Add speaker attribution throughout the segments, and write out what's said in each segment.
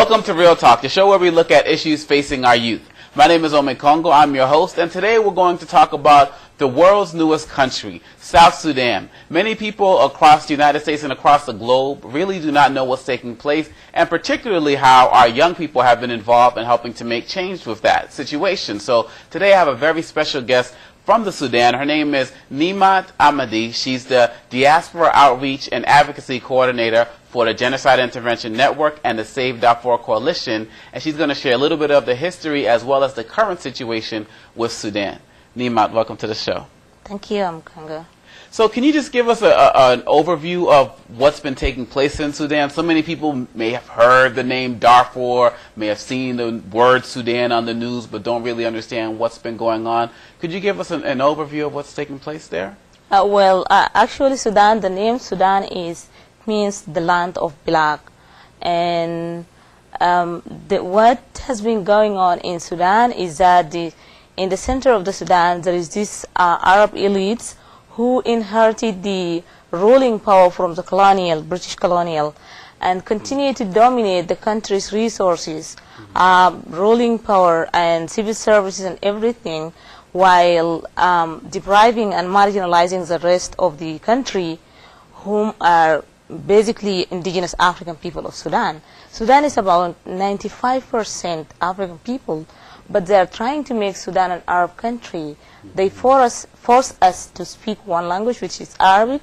Speaker 1: Welcome to Real Talk, the show where we look at issues facing our youth. My name is Ome Kongo, I'm your host, and today we're going to talk about the world's newest country, South Sudan. Many people across the United States and across the globe really do not know what's taking place, and particularly how our young people have been involved in helping to make change with that situation. So today I have a very special guest from the Sudan. Her name is Niemat Ahmadi. She's the Diaspora Outreach and Advocacy Coordinator for the Genocide Intervention Network and the Save Darfur Coalition, and she's going to share a little bit of the history as well as the current situation with Sudan. Niemat, welcome to the show.
Speaker 2: Thank you, Kongo.
Speaker 1: So can you just give us an overview of what's been taking place in Sudan? So many people may have heard the name Darfur, may have seen the word Sudan on the news, but don't really understand what's been going on. Could you give us an overview of what's taking place there?
Speaker 2: Actually, Sudan, the name Sudan means the land of black. And what has been going on in Sudan is that in the center of the Sudan, there is this Arab elites who inherited the ruling power from the British colonial, and continue to dominate the country's resources, ruling power and civil services and everything, while depriving and marginalizing the rest of the country, whom are basically indigenous African people of Sudan. Sudan is about 95% African people, but they are trying to make Sudan an Arab country. They force us to speak one language, which is Arabic,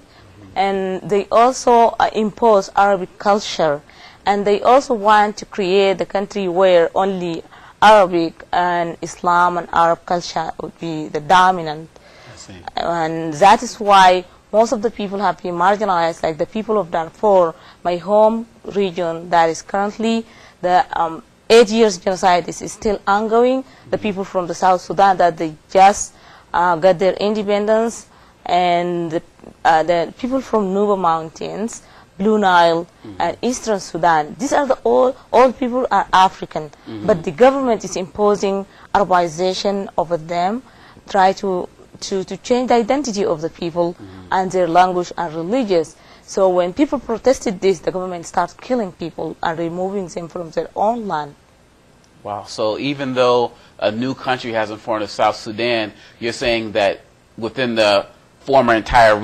Speaker 2: and they also impose Arabic culture, and they also want to create the country where only Arabic and Islam and Arab culture would be the dominant. And that is why most of the people have been marginalized, like the people of Darfur, my home region, that is currently the 8 years genocide is still ongoing. The people from the South Sudan that they just got their independence, and the people from Nuba Mountains, Blue Nile, and Eastern Sudan. These are all people are African, but the government is imposing Arabization over them, try to change the identity of the people and their language and religious. So when people protested this, the government starts killing people and removing them from their own land.
Speaker 1: Wow. So even though a new country has been formed of South Sudan, you're saying that within the former entire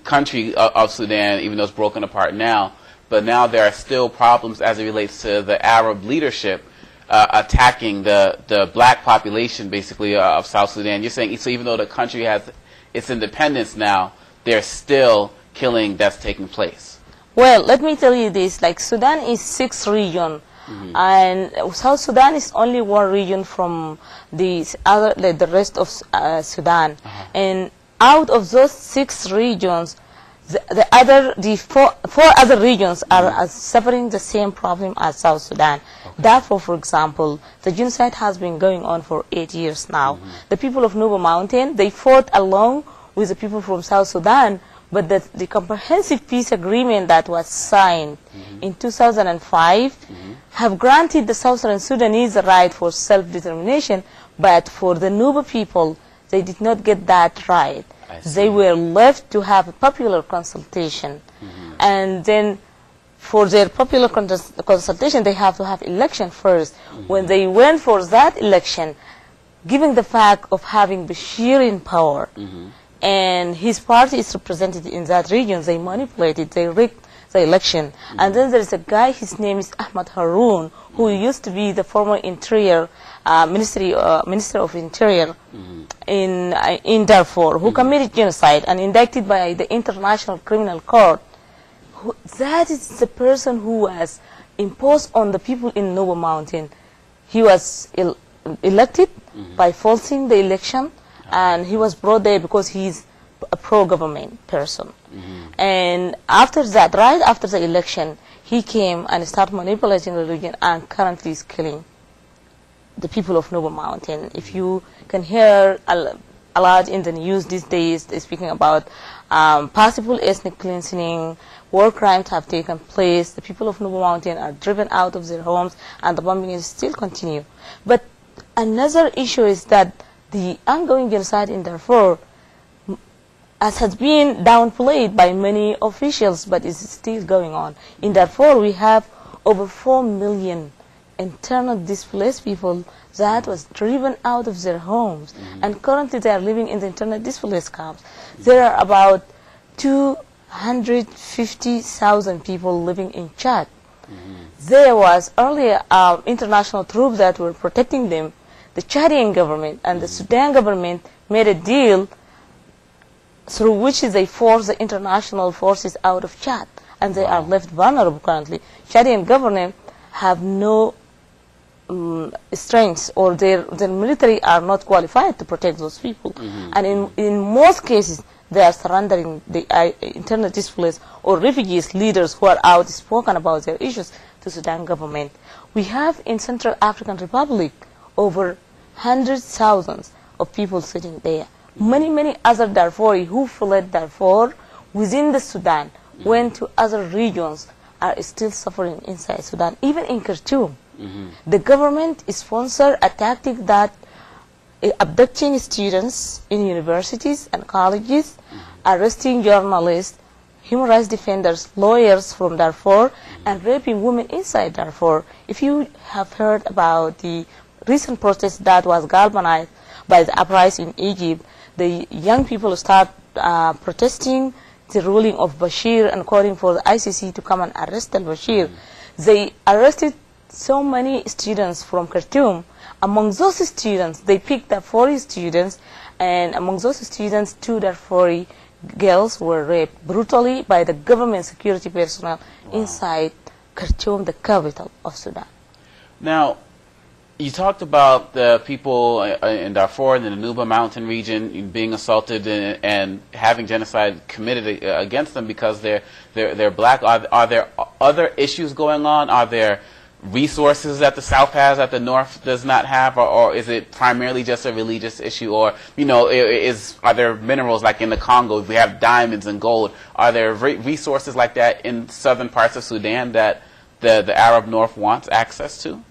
Speaker 1: country of Sudan, even though it's broken apart now, but now there are still problems as it relates to the Arab leadership attacking the black population, basically, of South Sudan. You're saying, so even though the country has its independence now, there's still killing that's taking place.
Speaker 2: Well, let me tell you this, like Sudan is 6 regions. And South Sudan is only one region from the rest of Sudan, and out of those 6 regions, the four other regions are suffering the same problem as South Sudan. Therefore, for example, the genocide has been going on for 8 years now. The people of Nuba Mountain, they fought along with the people from South Sudan, but the comprehensive peace agreement that was signed in 2005 have granted the Southern Sudanese the right for self-determination, but for the Nuba people, they did not get that right. They were left to have a popular consultation. And then for their popular consultation, they have to have election first. When they went for that election, given the fact of having Bashir in power, and his party is represented in that region, they manipulated, they rigged the election. And then there is a guy, his name is Ahmad Haroun, who used to be the former Interior Minister of Interior in Darfur, who committed genocide and indicted by the International Criminal Court. That is the person who was imposed on the people in Nuba Mountain. He was elected by falsing the election, and he was brought there because he's a pro-government person. And after that, right after the election, he came and started manipulating the religion and currently is killing the people of Nuba Mountain. If you can hear a lot in the news these days, they're speaking about possible ethnic cleansing, war crimes have taken place, the people of Nuba Mountain are driven out of their homes, and the bombing is still continue. But another issue is that the ongoing genocide in Darfur, as has been downplayed by many officials, but is still going on. In Darfur, we have over 4 million internal displaced people that was driven out of their homes, and currently they are living in the internal displaced camps. There are about 250,000 people living in Chad. There was earlier international troops that were protecting them. The Chadian government and the Sudan government made a deal through which they forced the international forces out of Chad, and they are left vulnerable currently. Chadian government have no strengths, or their military are not qualified to protect those people. And in most cases, they are surrendering the internal displaced or refugees leaders who are outspoken about their issues to Sudan government. We have in Central African Republic over hundreds of thousands of people sitting there. Many other Darfuri who fled Darfur within the Sudan, went to other regions, are still suffering inside Sudan. Even in Khartoum, the government sponsored a tactic that abducting students in universities and colleges, arresting journalists, human rights defenders, lawyers from Darfur, and raping women inside Darfur. If you have heard about the recent protest that was galvanized by the uprising in Egypt, the young people start protesting the ruling of Bashir and calling for the ICC to come and arrest al-Bashir. They arrested so many students from Khartoum. Among those students, they picked Darfuri students, and among those students, 2 Darfuri girls were raped brutally by the government security personnel inside Khartoum, the capital of Sudan.
Speaker 1: Now, you talked about the people in Darfur and in the Nuba mountain region being assaulted and having genocide committed against them because they're black. Are there other issues going on? Are there resources that the South has that the North does not have, or is it primarily just a religious issue? Or, you know, are there minerals like in the Congo? We have diamonds and gold. Are there resources like that in southern parts of Sudan that the Arab North wants access to?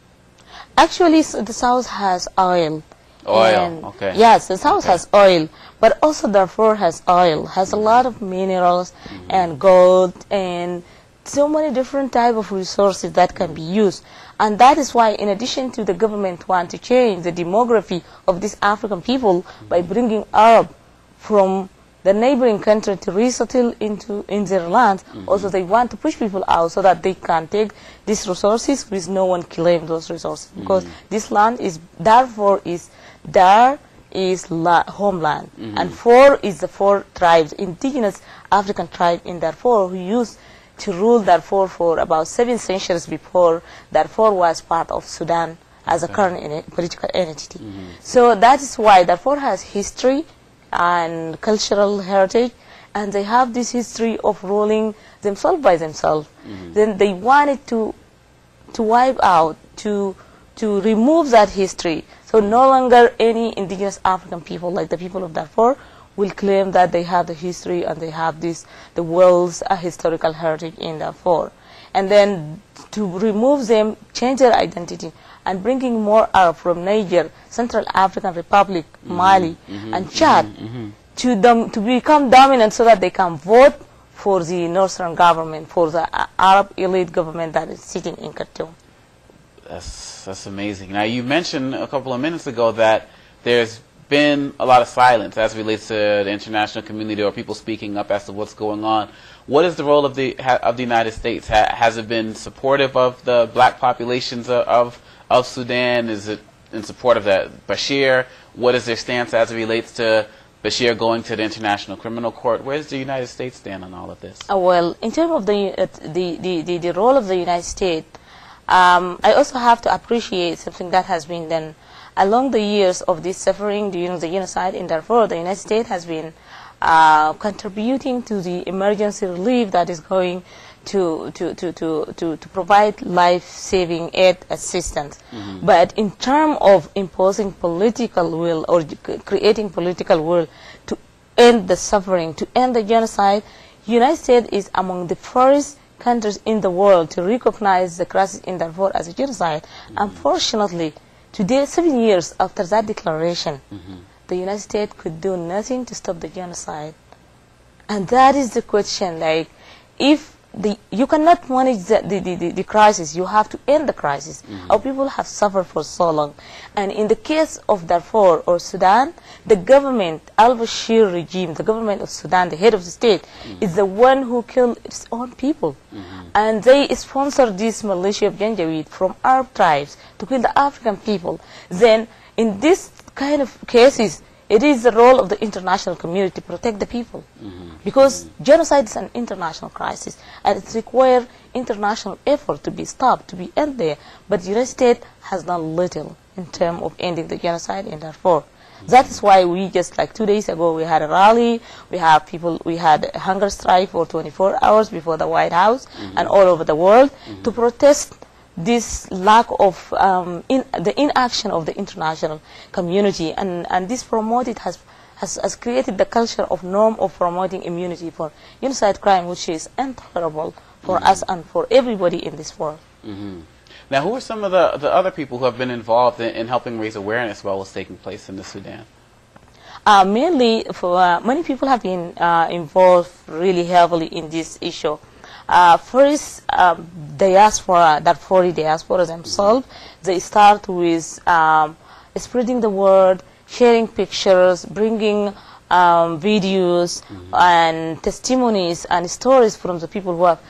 Speaker 2: Actually, the South has oil.
Speaker 1: Oil, okay.
Speaker 2: Yes, the South has oil, but also Darfur has oil, has a lot of minerals and gold and so many different type of resources that can be used. And that is why, in addition to the government want to change the demography of these African people by bringing Arab from the neighboring country to resettle in their land, also they want to push people out so that they can take these resources with no one claim those resources. Because this land is, Darfur is, Dar is homeland, and Four is the 4 tribes, indigenous African tribe in Darfur, who used to rule Darfur for about 7 centuries before Darfur was part of Sudan as a current political entity. So that is why Darfur has history and cultural heritage, and they have this history of ruling themselves by themselves. Then they wanted to wipe out, to remove that history. So no longer any indigenous African people like the people of Darfur will claim that they have the history and they have the world's historical heritage in Darfur. And then to remove them, change their identity, and bringing more Arab from Niger, Central African Republic, Mali, and Chad to become dominant so that they can vote for the Northern government, for the Arab elite government that is sitting in Khartoum.
Speaker 1: That's amazing. Now, you mentioned a couple of minutes ago that there's been a lot of silence as relates to the international community or people speaking up as to what's going on. What is the role of the United States? Has it been supportive of the black populations of Sudan? Is it in support of Bashir? What is their stance as it relates to Bashir going to the International Criminal Court? Where does the United States stand on all of this?
Speaker 2: Well, in terms of the role of the United States, I also have to appreciate something that has been done. Along the years of this suffering during the genocide in Darfur, the United States has been contributing to the emergency relief that is going to provide life-saving aid assistance. But in terms of imposing political will or creating political will to end the suffering, to end the genocide, the United States is among the first countries in the world to recognize the crisis in Darfur as a genocide. Unfortunately, today, 7 years after that declaration, the United States could do nothing to stop the genocide. And that is the question, like, if you cannot manage the crisis. You have to end the crisis. Our people have suffered for so long. And in the case of Darfur or Sudan, the government, al-Bashir regime, the government of Sudan, the head of the state, is the one who killed its own people. And they sponsored this militia of Janjaweed from Arab tribes to kill the African people. Then, in this kind of cases, it is the role of the international community to protect the people. Because genocide is an international crisis, and it requires international effort to be stopped, to be ended there. But the United States has done little in terms of ending the genocide in Darfur. That is why we just, like 2 days ago, we had a rally, we had a hunger strike for 24 hours before the White House and all over the world to protest this lack of the inaction of the international community, and this has created the culture of norm of promoting immunity for genocide crime, which is intolerable for us and for everybody in this world.
Speaker 1: Now, who are some of the other people who have been involved in helping raise awareness about what's taking place in the Sudan?
Speaker 2: Mainly, many people have been involved really heavily in this issue. First, diaspora, Darfuri diaspora themselves, they start with spreading the word, sharing pictures, bringing videos and testimonies and stories from the people who have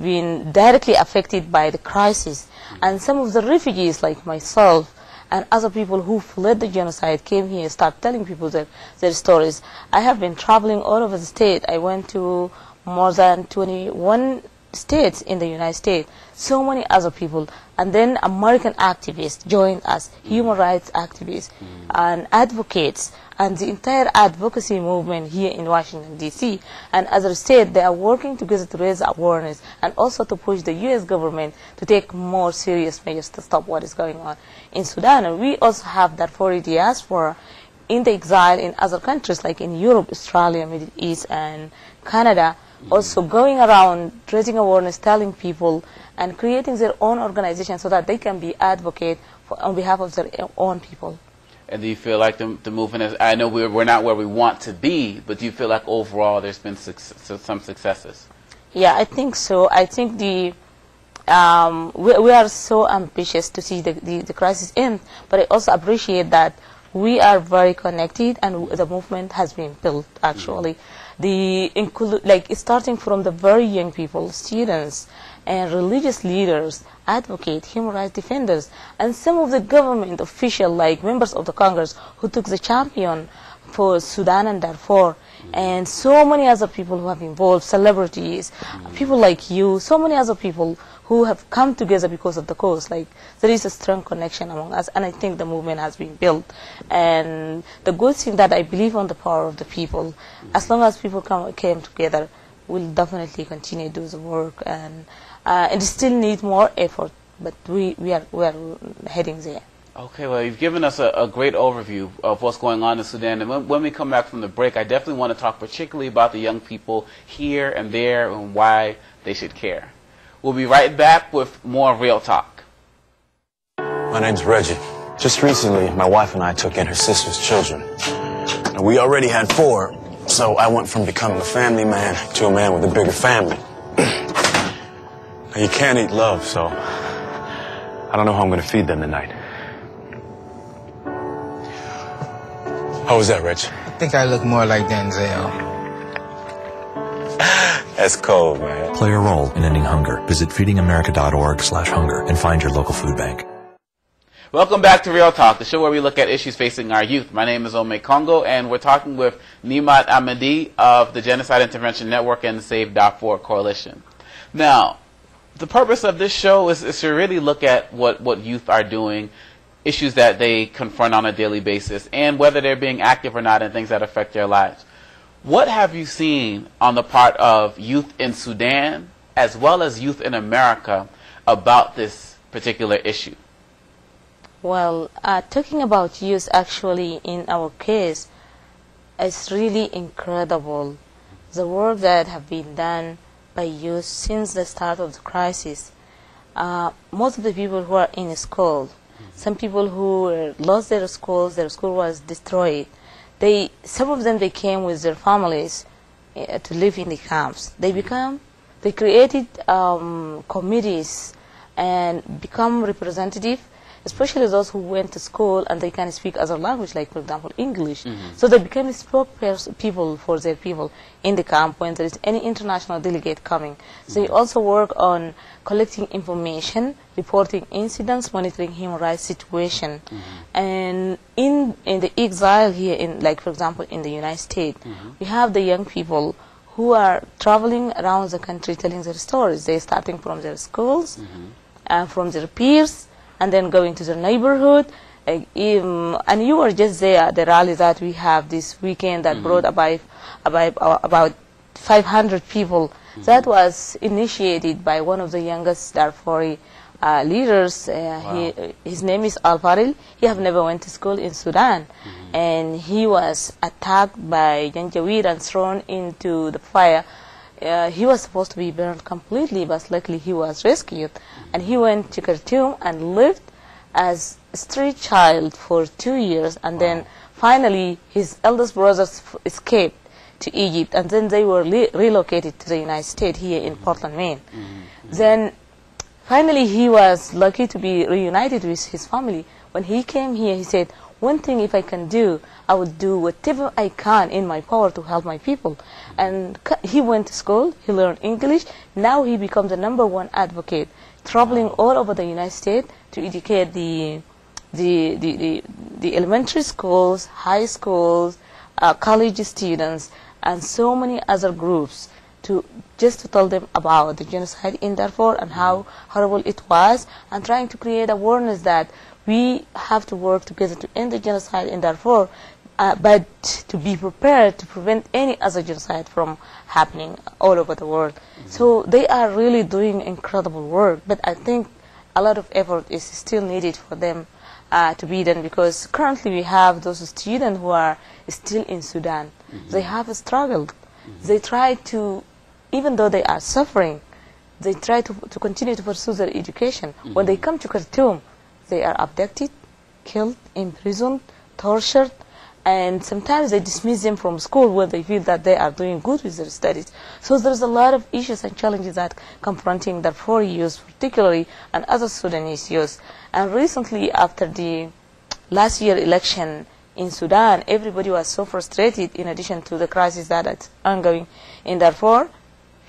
Speaker 2: been directly affected by the crisis. And some of the refugees, like myself, and other people who fled the genocide came here, start telling people their stories. I have been traveling all over the state. I went to more than 21 states in the United States, so many other people. And then American activists joined us, human rights activists and advocates, and the entire advocacy movement here in Washington, D.C. and other states. They are working together to raise awareness and also to push the U.S. government to take more serious measures to stop what is going on in Sudan. And we also have Darfuri diaspora in the exile in other countries like in Europe, Australia, Middle East, and Canada, also going around raising awareness, telling people, and creating their own organization so that they can be advocate on behalf of their own people.
Speaker 1: And do you feel like the movement is, I know we're not where we want to be, but do you feel like overall there's been some successes?
Speaker 2: Yeah, I think so. I think we are so ambitious to see the crisis end, but I also appreciate that we are very connected and the movement has been built actually. Starting from the very young people, students, and religious leaders, advocates, human rights defenders, and some of the government officials, like members of the Congress, who took the champion for Sudan and Darfur, and so many other people who have involved, celebrities, people like you, so many other people who have come together because of the cause. Like, there is a strong connection among us, and I think the movement has been built. And the good thing that I believe on the power of the people. As long as people came together, we'll definitely continue to do the work, and it still needs more effort, but we are heading there.
Speaker 1: Okay, well, you've given us a great overview of what's going on in Sudan. And when we come back from the break, I definitely want to talk particularly about the young people here and there and why they should care. We'll be right back with more Real Talk.
Speaker 3: My name's Reggie. Just recently, my wife and I took in her sister's children. And we already had 4, so I went from becoming a family man to a man with a bigger family. Now, you can't eat love, so I don't know how I'm going to feed them tonight. How was that, Rich?
Speaker 4: I think I look more like Denzel.
Speaker 3: That's cold, man.
Speaker 5: Play a role in ending hunger. Visit feedingamerica.org/hunger and find your local food bank.
Speaker 1: Welcome back to Real Talk, the show where we look at issues facing our youth. My name is Ome Congo, and we're talking with Niemat Ahmadi of the Genocide Intervention Network and the Save Darfur Coalition. Now, the purpose of this show is to really look at what youth are doing, issues that they confront on a daily basis, and whether they're being active or not in things that affect their lives. What have you seen on the part of youth in Sudan, as well as youth in America, about this particular issue?
Speaker 2: Well, talking about youth, actually, in our case, it's really incredible. The work that have been done by youth since the start of the crisis. Most of the people who are in school, some people who lost their school was destroyed. Some of them, they came with their families to live in the camps. They become they created committees and become representative, especially those who went to school and they can speak other language, like for example English. So they became spokespeople for their people in the camp when there is any international delegate coming. So they also work on collecting information, reporting incidents, monitoring human rights situation. And in the exile here, in like for example in the United States, we have the young people who are traveling around the country telling their stories. They're starting from their schools, from their peers, and then going to their neighborhood. And you were just there at the rally that we have this weekend that brought about 500 people. That was initiated by one of the youngest Darfuri leaders. His name is Al-Faril. He have never went to school in Sudan. And he was attacked by Janjaweed and thrown into the fire. He was supposed to be burned completely, but luckily he was rescued. And he went to Khartoum and lived as a street child for 2 years. And then finally his eldest brothers escaped to Egypt. And then they were relocated to the United States here in Portland, Maine. Then finally he was lucky to be reunited with his family. When he came here, he said, one thing if I can do, I would do whatever I can in my power to help my people. And he went to school, he learned English. Now he becomes the #1 advocate, traveling all over the United States to educate the elementary schools, high schools, college students, and so many other groups just to tell them about the genocide in Darfur and how horrible it was, and trying to create awareness that we have to work together to end the genocide in Darfur, but to be prepared to prevent any other genocide from happening all over the world. So they are really doing incredible work, but I think a lot of effort is still needed for them to be done, because currently we have those students who are still in Sudan. They have struggled. They try to, even though they are suffering, they try to continue to pursue their education. When they come to Khartoum, they are abducted, killed, imprisoned, tortured, and sometimes they dismiss them from school when they feel that they are doing good with their studies. So there's a lot of issues and challenges that confronting Darfur youth particularly, and other Sudanese youth. And recently, after the last year election in Sudan, everybody was so frustrated. In addition to the crisis that is ongoing in Darfur,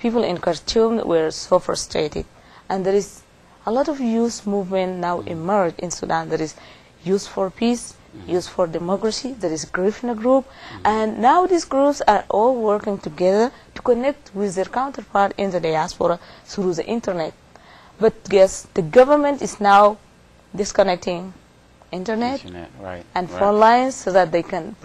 Speaker 2: people in Khartoum were so frustrated. And there is a lot of youth movement now emerged in Sudan. There is Youth for Peace, Youth for Democracy, there is Griffin Group, and now these groups are all working together to connect with their counterpart in the diaspora through the internet. But yes, the government is now disconnecting internet and phone lines so that they can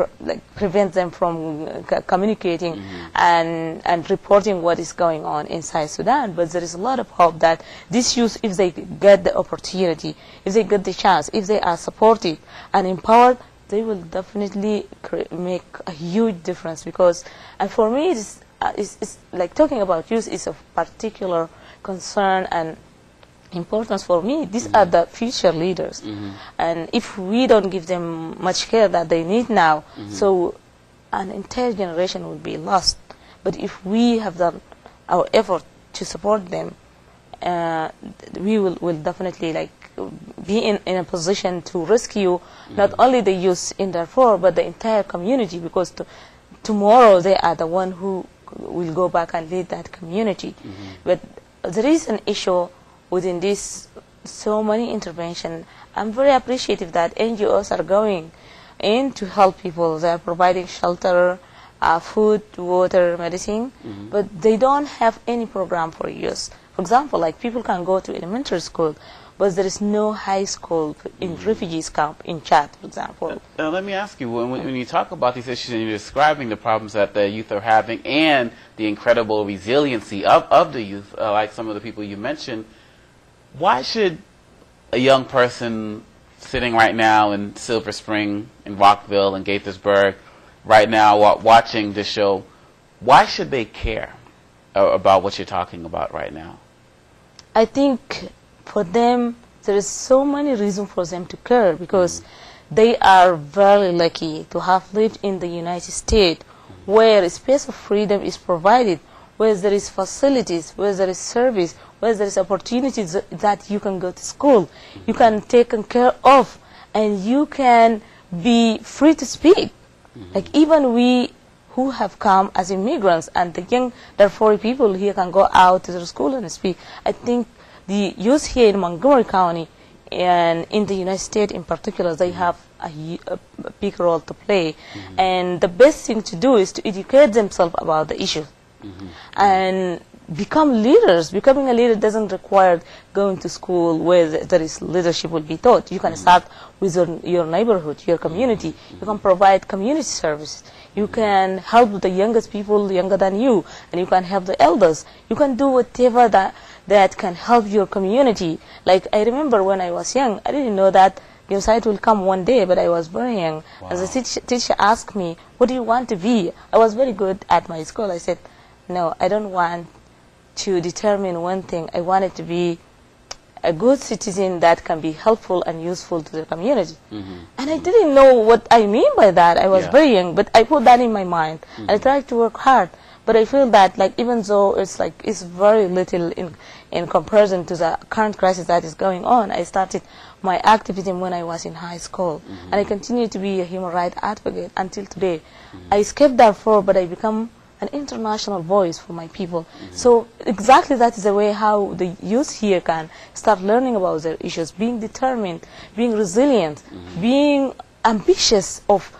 Speaker 2: prevent them from communicating and reporting what is going on inside Sudan. But there is a lot of hope that these youth, if they get the opportunity, if they get the chance, if they are supported and empowered, they will definitely make a huge difference. Because, and for me, it's like talking about youth is of particular concern and importance for me. These are the future leaders, and if we don't give them much care that they need now, so an entire generation will be lost. But if we have done our effort to support them, we will definitely be in a position to rescue not only the youth in Darfur but the entire community, because tomorrow they are the one who will go back and lead that community. But there is an issue within this, so many intervention. I'm very appreciative that NGOs are going in to help people. They are providing shelter, food, water, medicine, but they don't have any program for youth. For example, like people can go to elementary school, but there is no high school in refugees camp in Chad, for example.
Speaker 1: Let me ask you, when you talk about these issues and you're describing the problems that the youth are having and the incredible resiliency of the youth, like some of the people you mentioned, why should a young person sitting right now in Silver Spring, in Rockville, in Gaithersburg, right now watching this show, why should they care about what you're talking about right now?
Speaker 2: I think for them, there is so many reasons for them to care, because they are very lucky to have lived in the United States, where a space of freedom is provided, where there is facilities, where there is service, where there is opportunities that you can go to school, you can take care of, and you can be free to speak. Like even we who have come as immigrants and the young Darfuri people here can go out to the school and speak. I think the youth here in Montgomery County and in the United States in particular, they have a big role to play. And the best thing to do is to educate themselves about the issue and become leaders. Becoming a leader doesn't require going to school where there is leadership will be taught. You can start with your neighborhood, your community. You can provide community service. You can help the youngest people younger than you, and you can help the elders. You can do whatever that can help your community. Like I remember when I was young, I didn't know that genocide will come one day, but I was very young. Wow. As a teacher asked me, what do you want to be? I was very good at my school. I said, no, I don't want to determine one thing. I wanted to be a good citizen that can be helpful and useful to the community. And I didn't know what I mean by that. I was very young, but I put that in my mind. And I tried to work hard. But I feel that, like, even though it's very little in comparison to the current crisis that is going on, I started my activism when I was in high school. And I continue to be a human rights advocate until today. I escaped Darfur, but I become an international voice for my people. So exactly that is the way how the youth here can start learning about their issues, being determined, being resilient, being ambitious of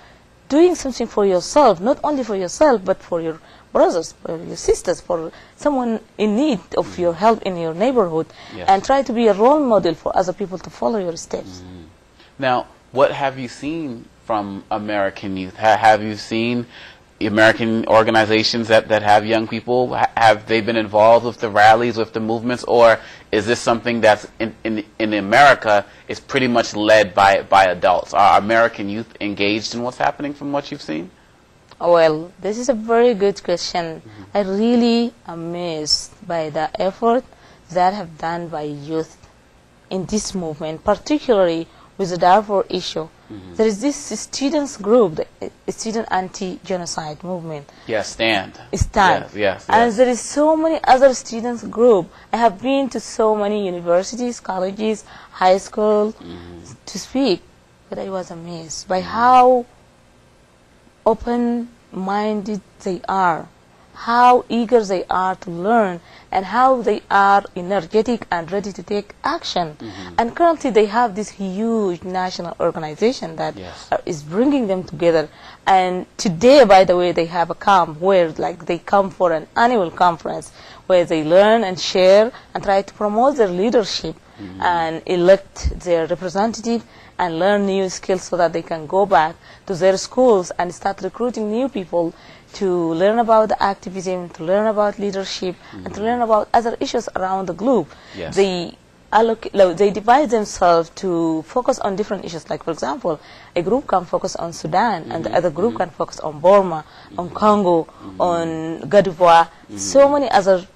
Speaker 2: doing something for yourself, not only for yourself, but for your brothers, for your sisters, for someone in need of your help in your neighborhood, and try to be a role model for other people to follow your steps.
Speaker 1: Now, what have you seen from American youth? Have you seen American organizations that have young people? Have they been involved with the rallies, with the movements, or is this something that's in America is pretty much led by adults? Are American youth engaged in what's happening from what you've seen?
Speaker 2: Well, this is a very good question. I really am amazed by the effort that have done by youth in this movement, particularly with the Darfur issue. There is this students group, the Student Anti-Genocide Movement.
Speaker 1: Yes, STAND.
Speaker 2: STAND.
Speaker 1: Yes.
Speaker 2: And there is so many other students group. I have been to so many universities, colleges, high school to speak, but I was amazed by how open-minded they are, how eager they are to learn, and how they are energetic and ready to take action. And currently they have this huge national organization that is bringing them together. And today, by the way, they have a camp where they come for an annual conference where they learn and share and try to promote their leadership and elect their representative and learn new skills so that they can go back to their schools and start recruiting new people to learn about the activism, to learn about leadership, and to learn about other issues around the globe. They divide themselves to focus on different issues. Like, for example, a group can focus on Sudan, and the other group can focus on Burma, on Congo, on Côte d'Ivoire, so many other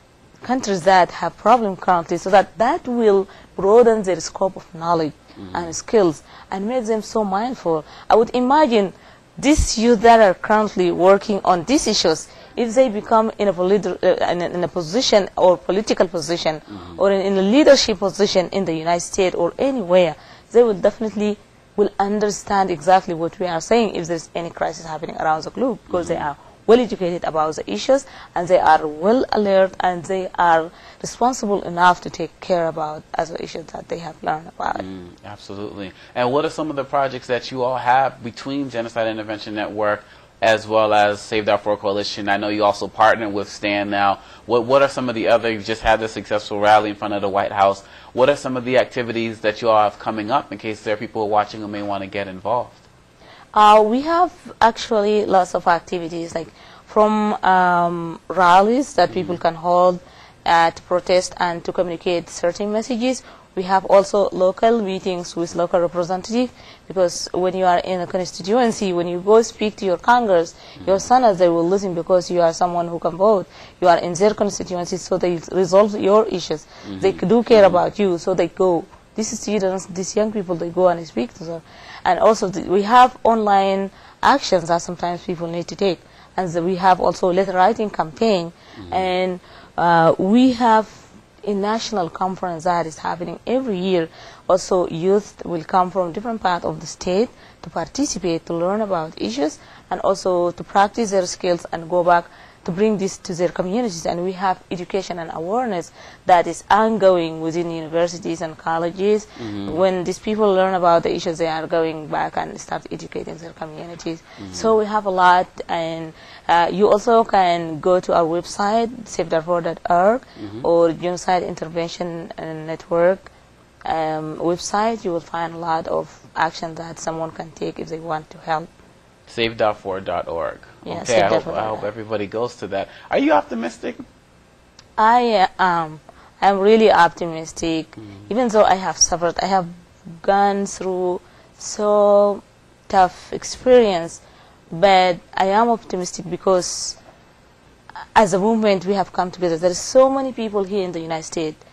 Speaker 2: countries that have problems currently, so that will broaden their scope of knowledge and skills and make them so mindful. I would imagine these youth that are currently working on these issues, if they become in a position or political position or in a leadership position in the United States or anywhere, they will definitely understand exactly what we are saying if there's any crisis happening around the globe, because they are well educated about the issues, and they are well alert, and they are responsible enough to take care about other issues that they have learned about.
Speaker 1: Absolutely. And what are some of the projects that you all have between Genocide Intervention Network as well as Save Darfur Coalition? I know you also partner with STAND now. What are some of the other, you've just had the successful rally in front of the White House. What are some of the activities that you all have coming up in case there are people watching who may want to get involved?
Speaker 2: We have actually lots of activities, like from rallies that people can hold to protest and to communicate certain messages. We have also local meetings with local representatives, because when you are in a constituency, when you go speak to your Congress, your senators, they will listen because you are someone who can vote. You are in their constituency, so they resolve your issues. They do care about you, so they go. These students, these young people, they go and speak to them. And also we have online actions that sometimes people need to take. and we have also letter writing campaign, and we have a national conference that is happening every year. Also, youth will come from different parts of the state to participate, to learn about issues, and also to practice their skills and go back to bring this to their communities. And we have education and awareness that is ongoing within universities and colleges. When these people learn about the issues, they are going back and start educating their communities. So we have a lot, and you also can go to our website, savedarfur.org, or Genocide Intervention Network website. You will find a lot of action that someone can take if they want to help.
Speaker 1: Save.for.org.
Speaker 2: Yeah,
Speaker 1: okay, I hope everybody goes to that. Are you optimistic?
Speaker 2: I am. I'm really optimistic. Even though I have suffered, I have gone through so tough experience, but I am optimistic because as a movement we have come together. There are so many people here in the United States.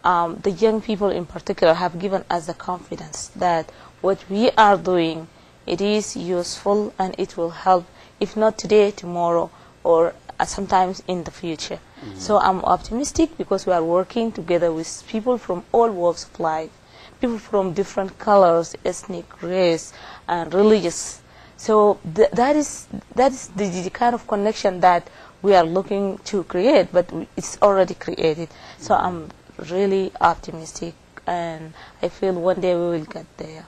Speaker 2: The young people in particular have given us the confidence that what we are doing, it is useful and it will help, if not today, tomorrow, or sometimes in the future. So I'm optimistic because we are working together with people from all walks of life, people from different colors, ethnic, race, and religious. So that is the kind of connection that we are looking to create, but it's already created. So I'm really optimistic, and I feel one day we will get there.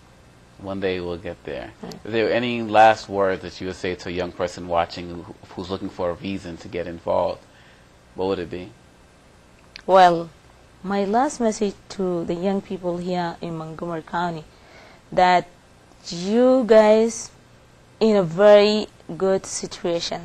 Speaker 1: One day we'll get there. Is there any last words that you would say to a young person watching who's looking for a reason to get involved? What would it be?
Speaker 2: Well, my last message to the young people here in Montgomery County, that you guys in a very good situation,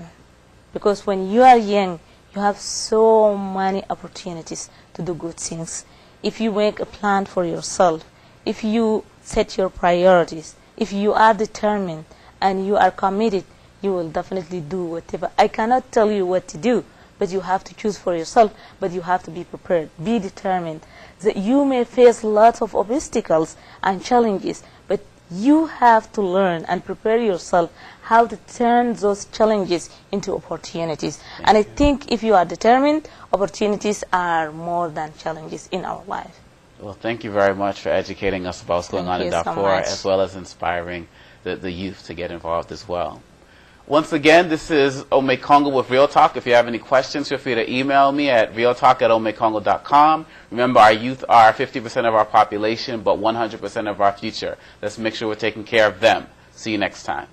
Speaker 2: because when you are young, you have so many opportunities to do good things. If you make a plan for yourself, if you set your priorities, if you are determined and you are committed, you will definitely do whatever. I cannot tell you what to do, but you have to choose for yourself, but you have to be prepared, be determined. That you may face lots of obstacles and challenges, but you have to learn and prepare yourself how to turn those challenges into opportunities. And I think if you are determined, opportunities are more than challenges in our life.
Speaker 1: Well, thank you very much for educating us about what's going on in Darfur, as well as inspiring the youth to get involved as well. Once again, this is Ome Congo with Real Talk. If you have any questions, feel free to email me at realtalk@omecongo.com. Remember, our youth are 50% of our population, but 100% of our future. Let's make sure we're taking care of them. See you next time.